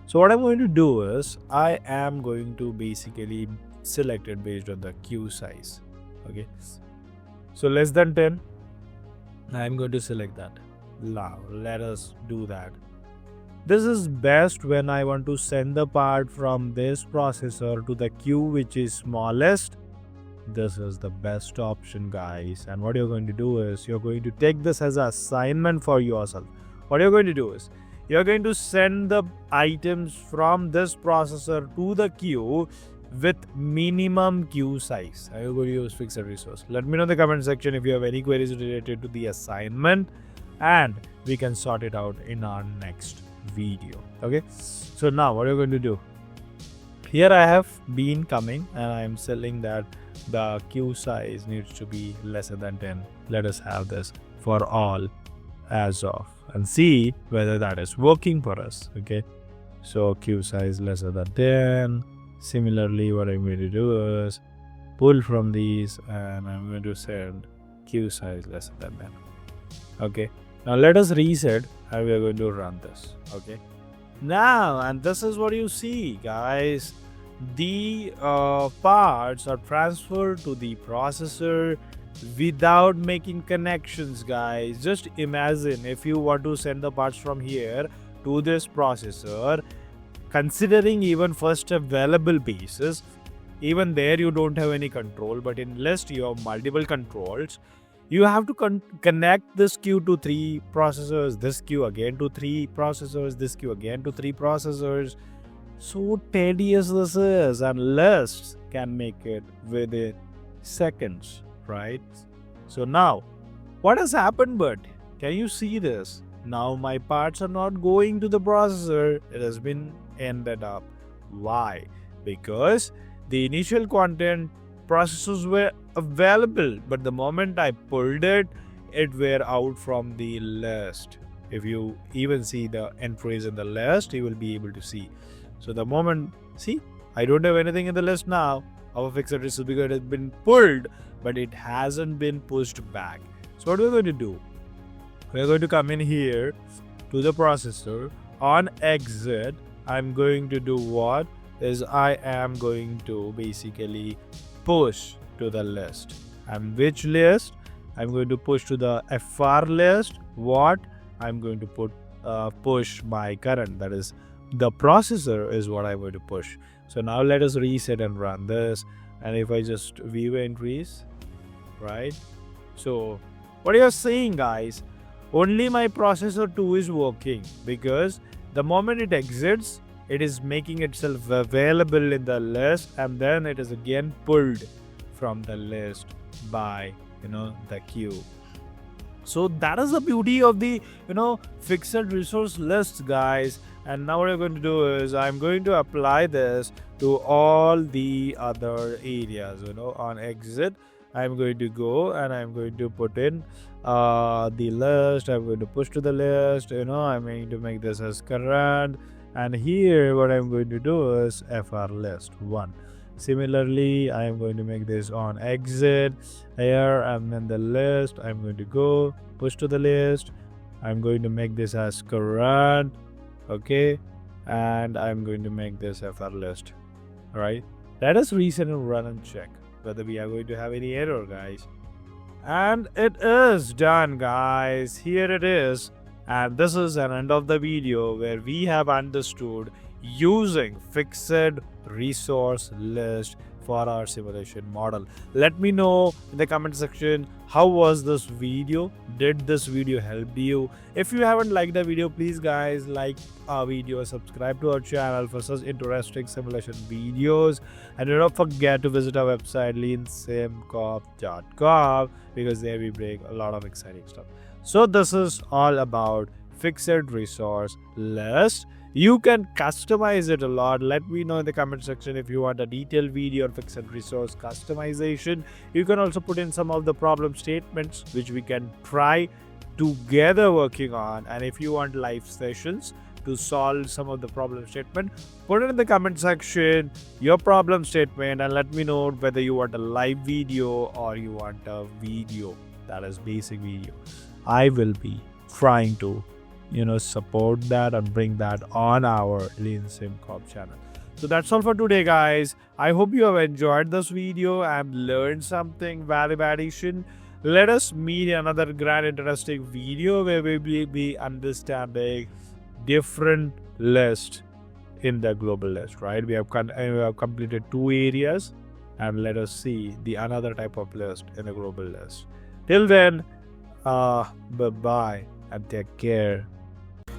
So what I'm going to do is I am going to basically select it based on the queue size. Okay, so less than 10, I'm going to select that. Now let us do that. This is best when I want to send the part from this processor to the queue which is smallest. This is the best option, guys. And what you're going to do is you're going to take this as an assignment for yourself. What you're going to do is you're going to send the items from this processor to the queue with minimum queue size. I will go to use fixed resource. Let me know in the comment section if you have any queries related to the assignment, and we can sort it out in our next video. Okay, so now what you're going to do, here I have been coming and I am telling that the queue size needs to be lesser than 10. Let us have this for all as of and see whether that is working for us. Okay, so queue size lesser than 10. Similarly, what I'm going to do is pull from these and I'm going to send queue size lesser than 10. Okay, now let us reset and we are going to run this. Okay, now, and this is what you see, guys. The parts are transferred to the processor without making connections, guys. Just imagine if you want to send the parts from here to this processor, considering even first available basis, even there you don't have any control, but in list you have multiple controls. You have to connect this queue to 3 processors, this queue again to 3 processors, this queue again to 3 processors. So tedious this is, and lists can make it within seconds, right? So now, what has happened, but can you see this? Now my parts are not going to the processor, it has been ended up. Why? Because the initial content processors were available, but the moment I pulled it, it were out from the list. If you even see the entries in the list, you will be able to see. So the moment, see, I don't have anything in the list now. Our fixed resource because it has been pulled, but it hasn't been pushed back. So what we're going to do, we're going to come in here to the processor. On exit, I'm going to do what is I am going to basically push to the list. And which list? I'm going to push to the FR list. What? I'm going to push my current, that is the processor is what I'm going to push. So now let us reset and run this. And if I just view entries, right? So what you're seeing, guys, only my processor 2 is working, because the moment it exits, it is making itself available in the list, and then it is again pulled from the list by the queue. So that is the beauty of the fixed resource lists, guys. And now what I'm going to do is I'm going to apply this to all the other areas. On exit, I'm going to go and I'm going to put in the list. I'm going to push to the list. I'm going to make this as current. And here what I'm going to do is FR list 1. Similarly, I am going to make this on exit here, and then the list. I'm going to go push to the list. I'm going to make this as current. Okay, and I'm going to make this FR list. All right, let us reset and run and check whether we are going to have any error, guys. And it is done, guys. Here it is. And this is an end of the video where we have understood using fixed resource list for our simulation model. Let me know in the comment section, how was this video? Did this video help you? If you haven't liked the video, please guys like our video, subscribe to our channel for such interesting simulation videos, and do not forget to visit our website LeanSimCorp.com, because there we bring a lot of exciting stuff. So this is all about fixed resource list. You can customize it a lot. Let me know in the comment section if you want a detailed video on fixed resource customization. You can also put in some of the problem statements which we can try together working on. And if you want live sessions to solve some of the problem statement, put it in the comment section, your problem statement, and let me know whether you want a live video or you want a video that is basic video. I will be trying to support that and bring that on our LeanSimCorp channel. So that's all for today, guys. I hope you have enjoyed this video and learned something value addition. Let us meet in another grand interesting video where we will be understanding different lists in the global list, right? We have completed 2 areas, and let us see the another type of list in the global list. Till then, bye-bye and take care.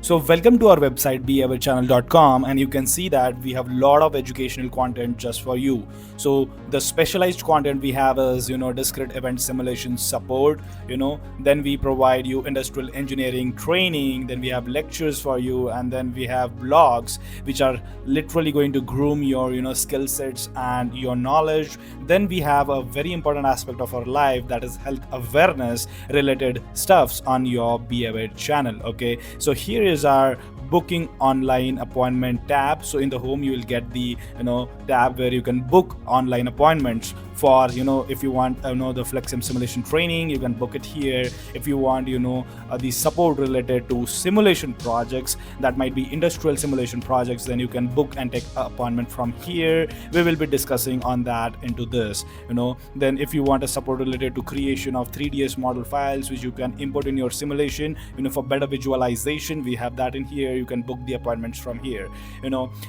So welcome to our website beawarechannel.com, and you can see that we have a lot of educational content just for you. So the specialized content we have is discrete event simulation support, then we provide you industrial engineering training, then we have lectures for you, and then we have blogs which are literally going to groom your skill sets and your knowledge. Then we have a very important aspect of our life, that is health awareness related stuffs on your Be Aware channel. Okay, so here is our booking online appointment tab. So in the home you will get the tab where you can book online appointments for if you want the Flexsim simulation training, you can book it here. If you want the support related to simulation projects, that might be industrial simulation projects, then you can book and take an appointment from here. We will be discussing on that into this. Then if you want a support related to creation of 3ds model files which you can import in your simulation for better visualization, we have that in here. You can book the appointments from here.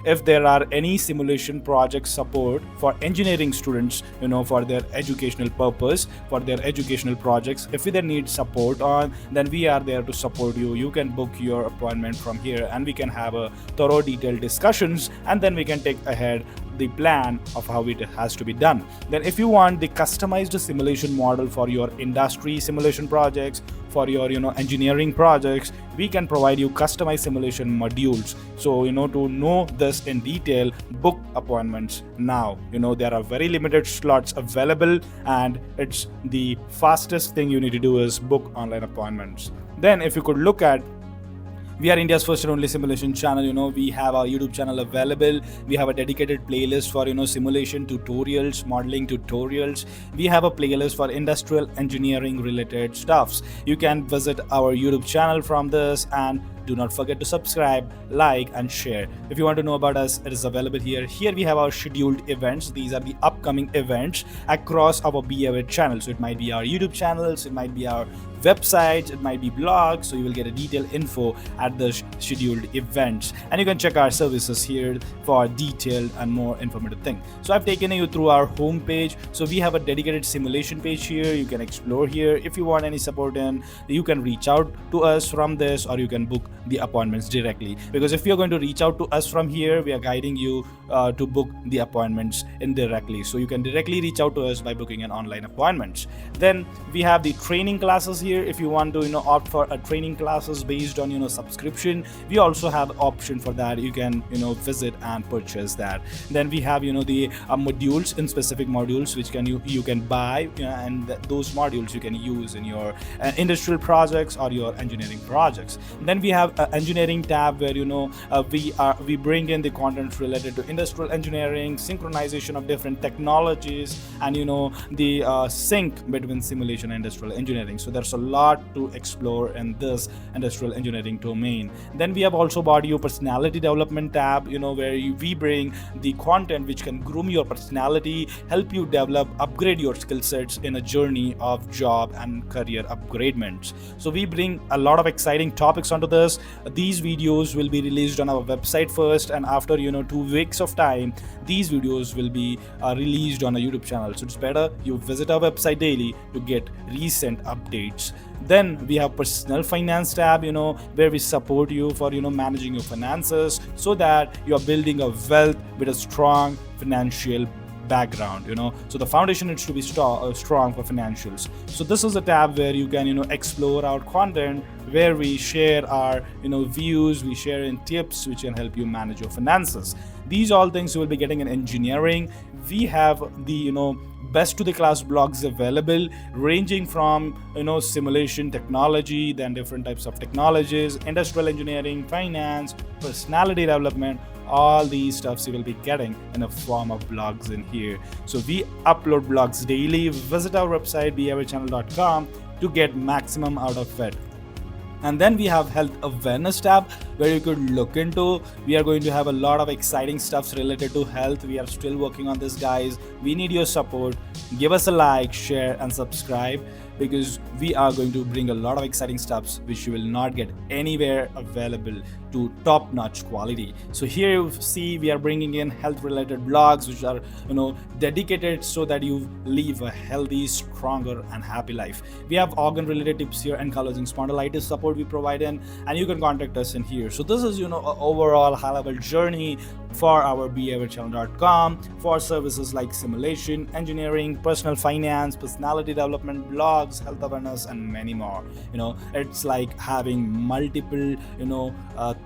If there are any simulation project support for engineering students for their educational purpose, for their educational projects, if they need support on, then we are there to support you. You can book your appointment from here, and we can have a thorough detailed discussions, and then we can take ahead the plan of how it has to be done. Then if you want the customized simulation model for your industry simulation projects, for your engineering projects, we can provide you customized simulation modules. So to know this in detail, book appointments now. There are very limited slots available, and it's the fastest thing you need to do is book online appointments. Then if you could look at, we are India's first and only simulation channel. We have our YouTube channel available. We have a dedicated playlist for simulation tutorials, modeling tutorials. We have a playlist for industrial engineering related stuffs. You can visit our YouTube channel from this, and do not forget to subscribe, like, and share. If you want to know about us, it is available here. Here we have our scheduled events. These are the upcoming events across our Be Aware channel. So it might be our YouTube channels, it might be our websites, it might be blogs. So you will get a detailed info at the scheduled events, and you can check our services here for detailed and more informative thing. So I've taken you through our home page. So we have a dedicated simulation page here. You can explore here. If you want any support in, you can reach out to us from this, or you can book the appointments directly, because if you're going to reach out to us from here, we are guiding you to book the appointments indirectly. So you can directly reach out to us by booking an online appointment. Then we have the training classes here. If you want to opt for a training classes based on subscription, we also have option for that. You can visit and purchase that. Then we have the modules, in specific modules which you can buy, and those modules you can use in your industrial projects or your engineering projects. Then we have an engineering tab where we bring in the content related to industrial engineering, synchronization of different technologies, and the sync between simulation and industrial engineering. So there's a lot to explore in this industrial engineering domain. Then we have also brought you personality development tab, where we bring the content which can groom your personality, help you develop, upgrade your skill sets in a journey of job and career upgradements. So we bring a lot of exciting topics onto this. These videos will be released on our website first, and after 2 weeks of time, these videos will be released on a YouTube channel. So it's better you visit our website daily to get recent updates. Then we have personal finance tab, where we support you for managing your finances, so that you are building a wealth with a strong financial background. So the foundation needs to be strong for financials. So this is a tab where you can explore our content, where we share our views, we share in tips which can help you manage your finances. These all things you will be getting in engineering. We have the best to the class blogs available, ranging from simulation technology, then different types of technologies, industrial engineering, finance, personality development. All these stuffs you will be getting in a form of blogs in here. So we upload blogs daily. Visit our website beawarechannel.com to get maximum out of it. And then we have health awareness tab where you could look into. We are going to have a lot of exciting stuffs related to health. We are still working on this, guys. We need your support. Give us a like, share, and subscribe, because we are going to bring a lot of exciting stuffs which you will not get anywhere available to top-notch quality. So here you see we are bringing in health-related blogs which are dedicated so that you live a healthy, stronger, and happy life. We have organ-related tips here, ankylosing spondylitis support we provide in, and you can contact us in here. So this is an overall high-level journey for our behaviorchannel.com for services like simulation, engineering, personal finance, personality development, blogs, health awareness, and many more. It's like having multiple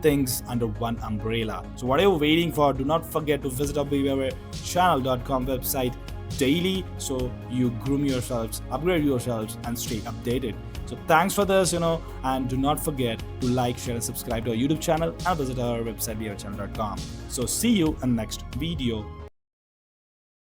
things under one umbrella. So what are you waiting for? Do not forget to visit our behaviorchannel.com website daily so you groom yourselves, upgrade yourselves, and stay updated. So thanks for this, and do not forget to like, share, and subscribe to our YouTube channel and visit our website behaviorchannel.com. So see you in the next video.